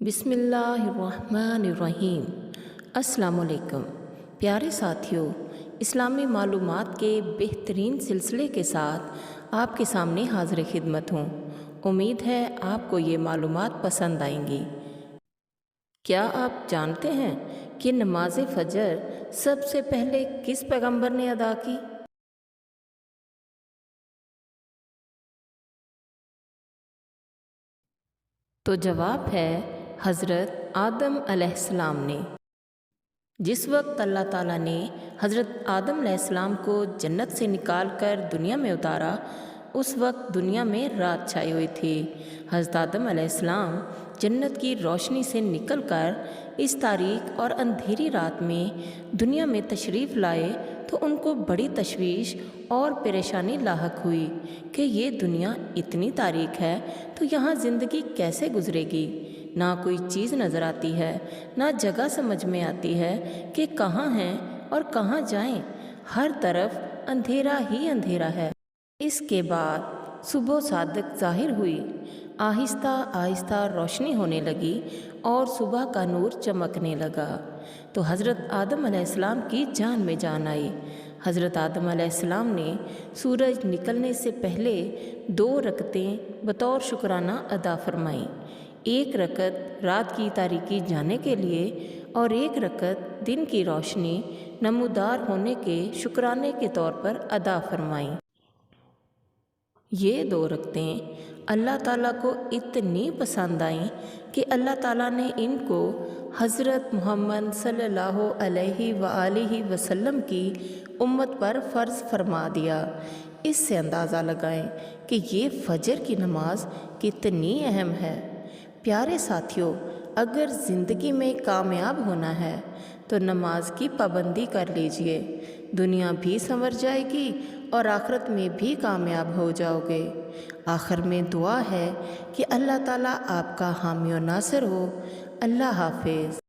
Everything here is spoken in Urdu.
بسم اللہ الرحمن الرحیم۔ السلام علیکم پیارے ساتھیوں، اسلامی معلومات کے بہترین سلسلے کے ساتھ آپ کے سامنے حاضر خدمت ہوں۔ امید ہے آپ کو یہ معلومات پسند آئیں گی۔ کیا آپ جانتے ہیں کہ نماز فجر سب سے پہلے کس پیغمبر نے ادا کی؟ تو جواب ہے حضرت آدم علیہ السلام نے۔ جس وقت اللہ تعالیٰ نے حضرت آدم علیہ السلام کو جنت سے نکال کر دنیا میں اتارا، اس وقت دنیا میں رات چھائی ہوئی تھی۔ حضرت آدم علیہ السلام جنت کی روشنی سے نکل کر اس تاریک اور اندھیری رات میں دنیا میں تشریف لائے تو ان کو بڑی تشویش اور پریشانی لاحق ہوئی کہ یہ دنیا اتنی تاریک ہے تو یہاں زندگی کیسے گزرے گی؟ نہ کوئی چیز نظر آتی ہے، نہ جگہ سمجھ میں آتی ہے کہ کہاں ہیں اور کہاں جائیں، ہر طرف اندھیرا ہی اندھیرا ہے۔ اس کے بعد صبح صادق ظاہر ہوئی، آہستہ آہستہ روشنی ہونے لگی اور صبح کا نور چمکنے لگا تو حضرت آدم علیہ السلام کی جان میں جان آئی۔ حضرت آدم علیہ السلام نے سورج نکلنے سے پہلے 2 رکعتیں بطور شکرانہ ادا فرمائیں، 1 رکعت رات کی تاریکی جانے کے لیے اور 1 رکعت دن کی روشنی نمودار ہونے کے شکرانے کے طور پر ادا فرمائیں۔ یہ 2 رکعتیں اللہ تعالیٰ کو اتنی پسند آئیں کہ اللہ تعالیٰ نے ان کو حضرت محمد صلی اللہ علیہ وآلہ وسلم کی امت پر فرض فرما دیا۔ اس سے اندازہ لگائیں کہ یہ فجر کی نماز کتنی اہم ہے۔ پیارے ساتھیوں، اگر زندگی میں کامیاب ہونا ہے تو نماز کی پابندی کر لیجئے، دنیا بھی سنور جائے گی اور آخرت میں بھی کامیاب ہو جاؤ گے۔ آخر میں دعا ہے کہ اللہ تعالیٰ آپ کا حامی و ناصر ہو۔ اللہ حافظ۔